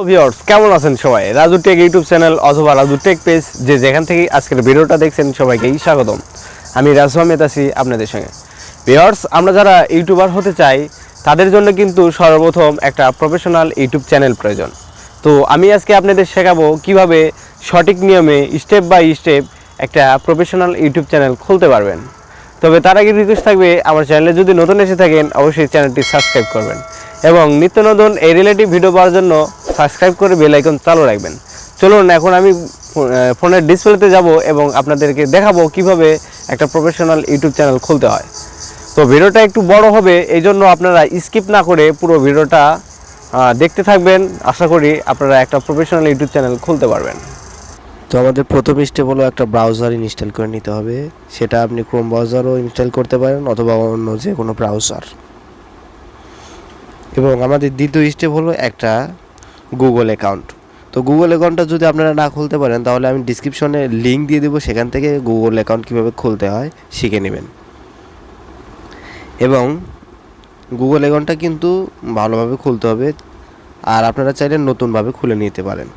Viewers কেমন আছেন সবাই? রাজু টেক ইউটিউব চ্যানেল অথবা রাজু টেক পেজ যে যেখান থেকে আজকের ভিডিওটা দেখছেন সবাইকেই স্বাগতম। আমি রাজু আহমেদ আছি আপনাদের সঙ্গে। ভিউয়ার্স, আমরা যারা ইউটিউবার হতে চাই তাদের জন্য কিন্তু সর্বপ্রথম একটা প্রফেশনাল ইউটিউব চ্যানেল প্রয়োজন। তো আমি আজকে আপনাদের শেখাবো কিভাবে সঠিক নিয়মে স্টেপ বাই স্টেপ একটা প্রফেশনাল ইউটিউব চ্যানেল খুলতে পারবেন। তবে তার আগে রিকোয়েস্ট থাকবে, আমার চ্যানেলে যদি নতুন এসে থাকেন অবশ্যই চ্যানেলটি সাবস্ক্রাইব করবেন এবং নিত্য নতুন এই রিলেটিভ ভিডিও পাওয়ার জন্য সাবস্ক্রাইব করে বেল আইকন চালু রাখবেন। চলুন এখন আমি ফোনের ডিসপ্লেতে যাব এবং আপনাদেরকে দেখাবো কিভাবে একটা প্রফেশনাল ইউটিউব চ্যানেল খুলতে হয়। তো ভিডিওটা একটু বড় হবে, এই জন্য আপনারা স্কিপ না করে পুরো ভিডিওটা দেখতে থাকবেন। আশা করি আপনারা একটা প্রফেশনাল ইউটিউব চ্যানেল খুলতে পারবেন। তো আমাদের প্রথম স্টেপ হলো একটা ব্রাউজার ইনস্টল করে নিতে হবে। সেটা আপনি ক্রোম ব্রাউজারও ইনস্টল করতে পারেন অথবা অন্য যে কোনো ব্রাউজার। এবং আমাদের দ্বিতীয় স্টেপ হলো একটা গুগল অ্যাকাউন্ট। তো গুগল অ্যাকাউন্টটা যদি আপনারা না খুলতে পারেন তাহলে আমি ডিসক্রিপশনে লিঙ্ক দিয়ে দেবো, সেখান থেকে গুগল অ্যাকাউন্ট কীভাবে খুলতে হয় শিখে নেবেন। এবং গুগল অ্যাকাউন্টটা কিন্তু ভালোভাবে খুলতে হবে, আর আপনারা চাইলে নতুনভাবে খুলে নিতে পারেন।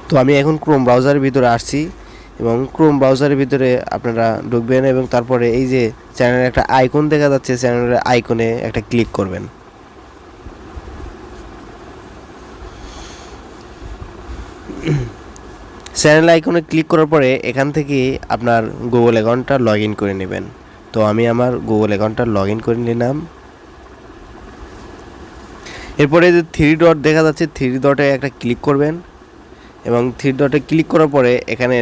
তো আমি এখন ক্রোম ব্রাউজারের ভিতরে আসছি এবং ক্রোম ব্রাউজারের ভিতরে আপনারা ঢুকবেন এবং তারপরে এই যে চ্যানেলের একটা আইকন দেখা যাচ্ছে, চ্যানেলের আইকনে একটা ক্লিক করবেন। চ্যানেল আইকনে ক্লিক করার পরে এখান থেকে আপনার গুগল অ্যাকাউন্টটা লগ ইন করে নেবেন। তো আমি আমার গুগল অ্যাকাউন্টটা লগ ইন করে নিলাম। এরপরে যে থ্রি ডট দেখা যাচ্ছে, থ্রি ডটে একটা ক্লিক করবেন এবং থ্রি ডটে ক্লিক করার পরে এখানে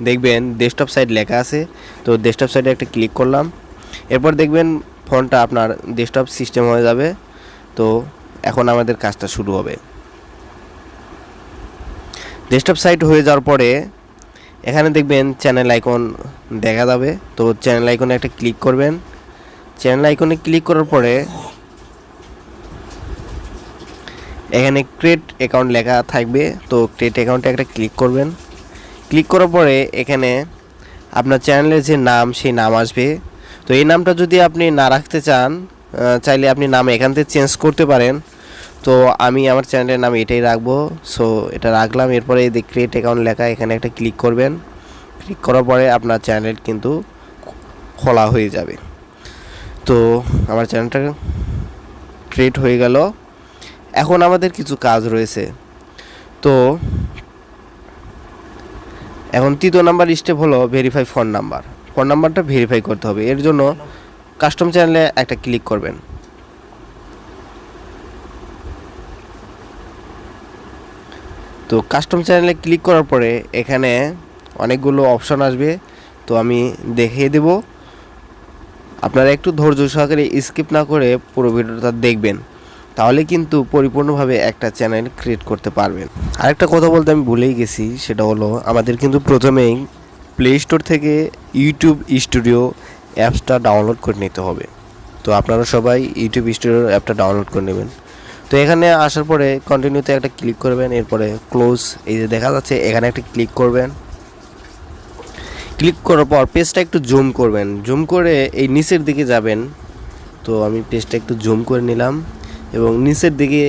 দেখবেন ডেস্কটপ সাইট লেখা আছে। তো ডেস্কটপ সাইটে একটা ক্লিক করলাম। এরপর দেখবেন ফোনটা আপনার ডেস্কটপ সিস্টেম হয়ে যাবে। তো এখন আমাদের কাজটা শুরু হবে। ডেস্কটপ সাইট হয়ে যাওয়ার পরে এখানে দেখবেন চ্যানেল আইকন দেখা যাবে। তো চ্যানেল আইকনে একটা ক্লিক করবেন। চ্যানেল আইকনে ক্লিক করার পরে এখানে ক্রিয়েট অ্যাকাউন্ট লেখা থাকবে। তো ক্রিয়েট অ্যাকাউন্টে একটা ক্লিক করবেন। ক্লিক করার পরে এখানে আপনার চ্যানেলের যে নাম সেই নাম আসবে। তো এই নামটা যদি আপনি না রাখতে চান চাইলে আপনি নাম এখান থেকে চেঞ্জ করতে পারেন। তো আমি আমার চ্যানেলের নাম এটাই রাখবো। সো এটা রাখলাম। এরপরে এই ক্রিয়েট অ্যাকাউন্ট লেখা এখানে একটা ক্লিক করবেন। ক্লিক করার পরে আপনার চ্যানেল কিন্তু খোলা হয়ে যাবে। তো আমার চ্যানেলটা ক্রিয়েট হয়ে গেল। এখন আমাদের কিছু কাজ রয়েছে। তো এখন তৃতীয় নাম্বার স্টেপ হলো ভেরিফাই ফোন নাম্বার। ফোন নাম্বারটা ভেরিফাই করতে হবে। এর জন্য কাস্টম চ্যানেলে একটা ক্লিক করবেন। তো কাস্টম চ্যানেলে ক্লিক করার পরে এখানে অনেকগুলো অপশন আসবে। তো আমি দেখিয়ে দেব, আপনারা একটু ধৈর্য সহকারে স্কিপ না করে পুরো ভিডিওটা দেখবেন, তাহলে কিন্তু পরিপূর্ণভাবে একটা চ্যানেল ক্রিয়েট করতে পারবেন। আরেকটা কথা বলতে আমি ভুলেই গেছি, সেটা হলো আমাদের কিন্তু প্রথমেই প্লে স্টোর থেকে ইউটিউব স্টুডিও অ্যাপসটা ডাউনলোড করে নিতে হবে। তো আপনারা সবাই ইউটিউব স্টুডিও অ্যাপটা ডাউনলোড করে নেবেন। তো এখানে আসার পরে কন্টিনিউতে একটা ক্লিক করবেন। এরপরে ক্লোজ এই যে দেখা যাচ্ছে এখানে একটা ক্লিক করবেন। ক্লিক করার পর পেজটা একটু জুম করবেন, জুম করে এই নিচের দিকে যাবেন। তো আমি পেজটা একটু জুম করে নিলাম এবং নিচের দিকে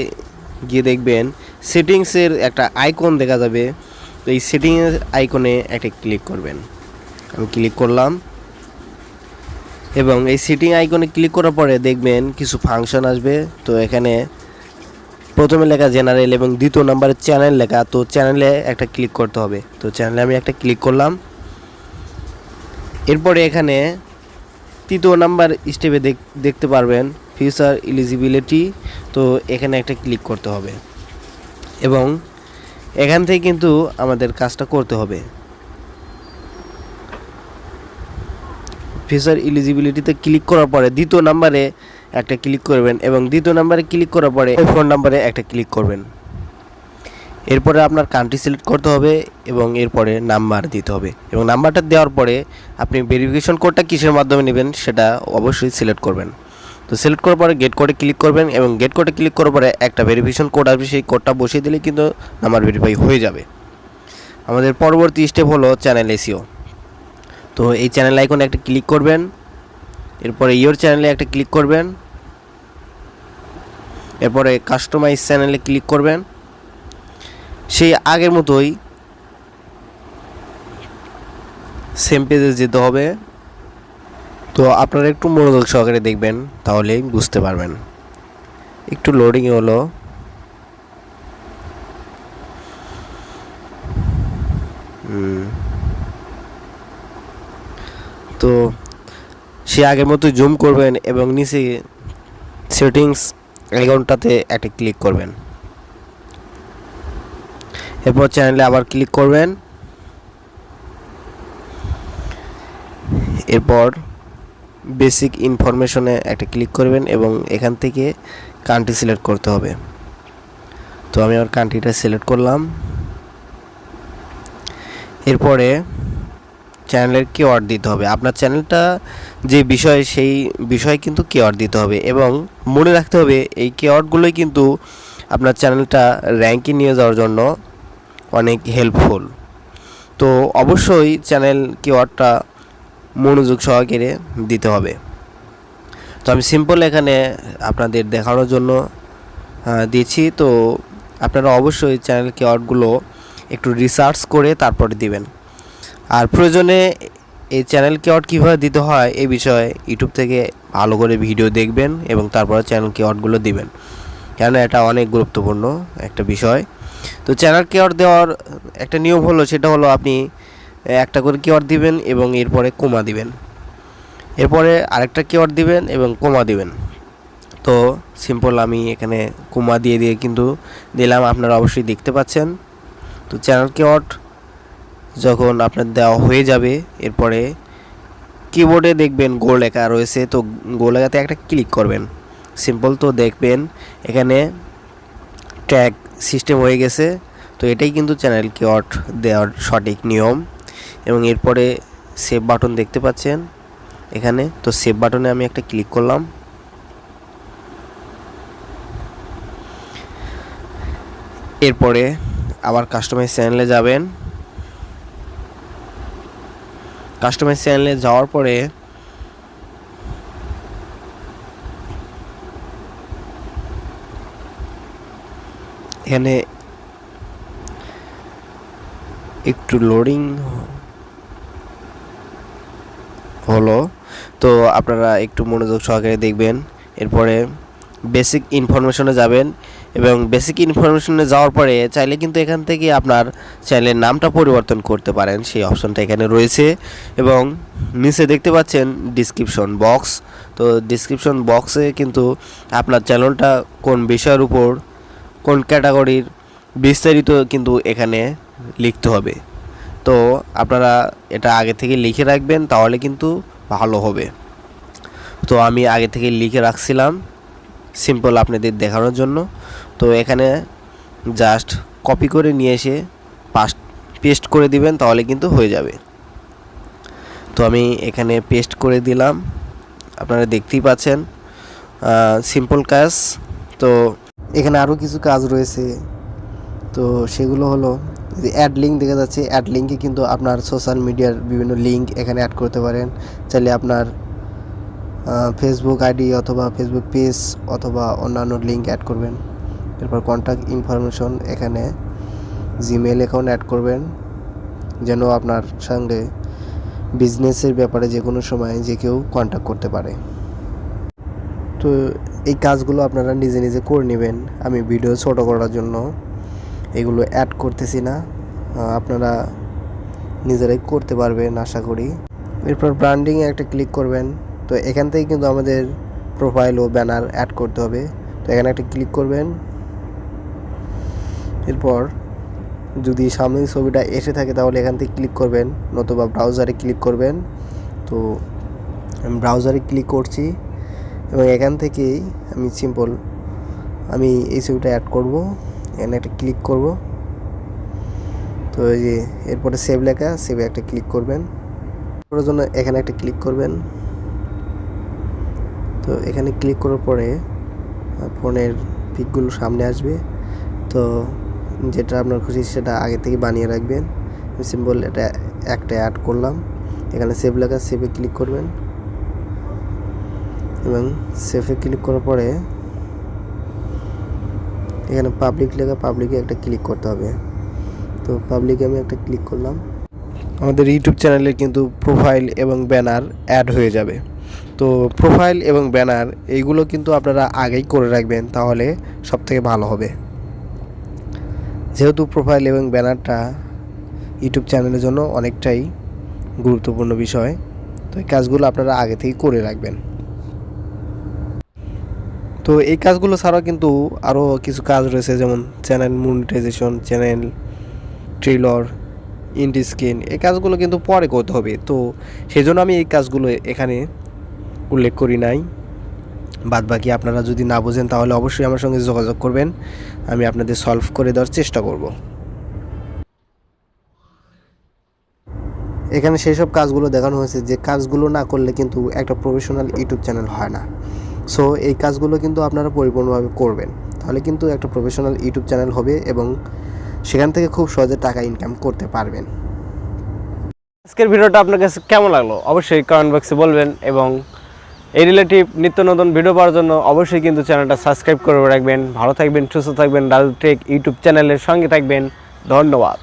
গিয়ে দেখবেন সেটিংসের একটা আইকন দেখা যাবে। তো এই সেটিংয়ের আইকনে একটা ক্লিক করবেন। আমি ক্লিক করলাম এবং এই সেটিং আইকনে ক্লিক করার পরে দেখবেন কিছু ফাংশন আসবে। তো এখানে প্রথমে লেখা জেনারেল এবং দ্বিতীয় নাম্বারে চ্যানেল লেখা। তো চ্যানেলে একটা ক্লিক করতে হবে। তো চ্যানেলে আমি একটা ক্লিক করলাম। এরপরে এখানে তৃতীয় নাম্বার স্টেপে দেখতে পারবেন ফিউচার এলিজিবিলিটি। তো এখানে একটা ক্লিক করতে হবে এবং এখান থেকে কিন্তু আমাদের কাজটা করতে হবে। ফিউচার এলিজিবিলিটিতে ক্লিক করার পরে দ্বিতীয় নাম্বারে একটা ক্লিক করবেন এবং দ্বিতীয় নাম্বারে ক্লিক করার পরে ফোন নাম্বারে একটা ক্লিক করবেন। এরপরে আপনার কান্ট্রি সিলেক্ট করতে হবে এবং এরপরে নাম্বার দিতে হবে এবং নাম্বারটা দেওয়ার পরে আপনি ভেরিফিকেশন কোডটা কিসের মাধ্যমে নেবেন সেটা অবশ্যই সিলেক্ট করবেন। তো সিলেক্ট করার পরে গেট কোডে ক্লিক করবেন এবং গেট কোডে ক্লিক করার পরে একটা ভেরিফিকেশন কোড আসবে, সেই কোডটা বসিয়ে দিলে কিন্তু নাম্বার ভেরিফাই হয়ে যাবে। আমাদের পরবর্তী স্টেপ হলো চ্যানেল এসইও। তো এই চ্যানেল আইকনে একটা ক্লিক করবেন। এরপরে ইওর চ্যানেলে একটা ক্লিক করবেন। এরপরে কাস্টমাইজ চ্যানেলে ক্লিক করবেন। সেই আগের মতোই সেম পেজে যেতে হবে। তো আপনারা একটু মনোযোগ সহকারে দেখবেন, তাহলেই বুঝতে পারবেন। একটু লোডিং হলো। তো সে আগের মতো জুম করবেন এবং নিচে সেটিংস আইকনটাতে একটা ক্লিক করবেন। এরপর চ্যানেলে আবার ক্লিক করবেন। এরপর বেসিক ইনফরমেশনে একটা ক্লিক করবেন এবং এখান থেকে কান্ট্রি সিলেক্ট করতে হবে। তো আমি আমার কান্ট্রিটা সিলেক্ট করলাম। এরপরে চ্যানেলের কিওয়ার্ড দিতে হবে। আপনার চ্যানেলটা যে বিষয়, সেই বিষয়ে কিন্তু কিওয়ার্ড দিতে হবে এবং মনে রাখতে হবে এই কিওয়ার্ডগুলোই কিন্তু আপনার চ্যানেলটা র্যাঙ্কে নিয়ে যাওয়ার জন্য অনেক হেল্পফুল। তো অবশ্যই চ্যানেল কিওয়ার্ডটা মনোযোগ সহকারে দিতে হবে। তো আমি সিম্পল এখানে আপনাদের দেখানোর জন্য দিয়েছি। তো আপনারা অবশ্যই চ্যানেল কিওয়ার্ডগুলো একটু রিসার্চ করে তারপরে দিবেন। আর প্রয়োজনে এই চ্যানেল কিওয়ার্ড কীভাবে দিতে হয় এই বিষয়ে ইউটিউব থেকে ভালো করে ভিডিও দেখবেন এবং তারপরে চ্যানেল কিওয়ার্ডগুলো দিবেন, কেন এটা অনেক গুরুত্বপূর্ণ একটা বিষয়। তো চ্যানেল কিওয়ার্ড দেওয়ার একটা নিয়ম হলো, সেটা হলো আপনি একটা করে কিওয়ার্ড দিবেন এবং এরপরে কোমা দিবেন, এরপরে আরেকটা কিওয়ার্ড দিবেন এবং কোমা দিবেন। তো সিম্পল আমি এখানে কোমা দিয়ে কিন্তু দিলাম, আপনারা অবশ্যই দেখতে পাচ্ছেন। তো চ্যানেল কিওয়ার্ড যখন আপনার দেওয়া হয়ে যাবে, এরপরে কিবোর্ডে দেখবেন গোল লেখা রয়েছে। তো গোল লেখাতে একটা ক্লিক করবেন সিম্পল। তো দেখবেন এখানে ট্যাগ সিস্টেম হয়ে গেছে। তো এটাই কিন্তু চ্যানেল কিওয়ার্ড দেওয়ার সঠিক নিয়ম। এবং এরপরে সেভ বাটন দেখতে পাচ্ছেন এখানে। তো সেভ বাটনে আমি একটা ক্লিক করলাম। এরপরে আবার কাস্টমাইজ চ্যানেলে যাবেন। কাস্টমাইজ চ্যানেলে যাওয়ার পরে এখানে একটু লোডিং হলো। তো আপনারা একটু মনোযোগ সহকারে দেখবেন। এরপরে বেসিক ইনফরমেশনে যাবেন এবং বেসিক ইনফরমেশনে যাওয়ার পরে চাইলে কিন্তু এখান থেকে আপনার চ্যানেলের নামটা পরিবর্তন করতে পারেন, সেই অপশনটা এখানে রয়েছে। এবং নিচে দেখতে পাচ্ছেন ডিসক্রিপশন বক্স। তো ডিসক্রিপশন বক্সে কিন্তু আপনার চ্যানেলটা কোন বিষয়ের উপর, কোন ক্যাটাগরির বিস্তারিত কিন্তু এখানে লিখতে হবে। তো আপনারা এটা আগে থেকে লিখে রাখবেন, তাহলে কিন্তু ভালো হবে। তো আমি আগে থেকে লিখে রাখছিলাম সিম্পল আপনাদের দেখানোর জন্য। তো এখানে জাস্ট কপি করে নিয়ে এসে পেস্ট করে দিবেন, তাহলে কিন্তু হয়ে যাবে। তো আমি এখানে পেস্ট করে দিলাম, আপনারা দেখতেই পাচ্ছেন সিম্পল কাজ। তো এখানে আরও কিছু কাজ রয়েছে। তো সেগুলো হলো যে অ্যাড লিঙ্ক দেখা যাচ্ছে, অ্যাড লিঙ্কে কিন্তু আপনার সোশ্যাল মিডিয়ার বিভিন্ন লিঙ্ক এখানে অ্যাড করতে পারেন। চাইলে আপনার ফেসবুক আইডি অথবা ফেসবুক পেজ অথবা অন্যান্য লিঙ্ক অ্যাড করবেন। এরপর কন্ট্যাক্ট ইনফরমেশন, এখানে জিমেল অ্যাকাউন্ট অ্যাড করবেন, যেন আপনার সঙ্গে বিজনেসের ব্যাপারে যে কোনো সময় যে কেউ কন্ট্যাক্ট করতে পারে। তো এই কাজগুলো আপনারা নিজে নিজে করে নেবেন। আমি ভিডিও ছোটো করার জন্য এগুলো অ্যাড করতেছি না, আপনারা নিজেরাই করতে পারবেন আশা করি। এরপর ব্র্যান্ডিংয়ে একটা ক্লিক করবেন। তো এখান থেকে কিন্তু আমাদের প্রোফাইল ও ব্যানার অ্যাড করতে হবে। তো এখানে একটা ক্লিক করবেন। এরপর যদি সামনে ছবিটা এসে থাকে তাহলে এখান থেকে ক্লিক করবেন, নতুবা ব্রাউজারে ক্লিক করবেন। তো আমি ব্রাউজারে ক্লিক করছি এবং এখান থেকেই আমি সিম্পল আমি এই ছবিটা অ্যাড করব। এখানে একটা ক্লিক করব। তো এই যে এরপরে সেভ লেখা, সেভে একটা ক্লিক করবেন। ওর জন্য এখানে একটা ক্লিক করবেন। তো এখানে ক্লিক করার পরে ফোনের পিকগুলো সামনে আসবে। তো যেটা আপনার খুশি সেটা আগে থেকে বানিয়ে রাখবেন। সিম্পল এটা একটা অ্যাড করলাম। এখানে সেভ লেখা, সেভে ক্লিক করবেন এবং সেভে ক্লিক করার পরে এখানে পাবলিক লেখা, পাবলিকে একটা ক্লিক করতে হবে। তো পাবলিকে আমি একটা ক্লিক করলাম। আমাদের ইউটিউব চ্যানেলে কিন্তু প্রোফাইল এবং ব্যানার অ্যাড হয়ে যাবে। তো প্রোফাইল এবং ব্যানার এইগুলো কিন্তু আপনারা আগেই করে রাখবেন, তাহলে সবথেকে ভালো হবে। যেহেতু প্রোফাইল এবং ব্যানারটা ইউটিউব চ্যানেলের জন্য অনেকটাই গুরুত্বপূর্ণ বিষয়, তো এই কাজগুলো আপনারা আগে থেকেই করে রাখবেন। তো এই কাজগুলো ছাড়াও কিন্তু আরও কিছু কাজ রয়েছে, যেমন channel monetisation, channel trailer, end screen, এই কাজগুলো কিন্তু পরে করতে হবে। তো সেই জন্য আমি এই কাজগুলো এখানে উল্লেখ করি নাই। বাদ বাকি আপনারা যদি না বোঝেন তাহলে অবশ্যই আমার সঙ্গে যোগাযোগ করবেন, আমি আপনাদের সলভ করে দেওয়ার চেষ্টা করব। এখানে সেই সব কাজগুলো দেখানো হয়েছে যে কাজগুলো না করলে কিন্তু একটা প্রফেশনাল ইউটিউব চ্যানেল হয় না। সো এই কাজগুলো কিন্তু আপনারা পরিপূর্ণভাবে করবেন, তাহলে কিন্তু একটা প্রফেশনাল ইউটিউব চ্যানেল হবে এবং সেখান থেকে খুব সহজে টাকা ইনকাম করতে পারবেন। আজকের ভিডিওটা আপনার কাছে কেমন লাগলো অবশ্যই কমেন্ট বক্সে বলবেন, এবং এই রিলেটিভ নিত্য নতুন ভিডিও পাওয়ার জন্য অবশ্যই কিন্তু চ্যানেলটা সাবস্ক্রাইব করে রাখবেন। ভালো থাকবেন, সুস্থ থাকবেন, রাজু টেক ইউটিউব চ্যানেলের সঙ্গে থাকবেন। ধন্যবাদ।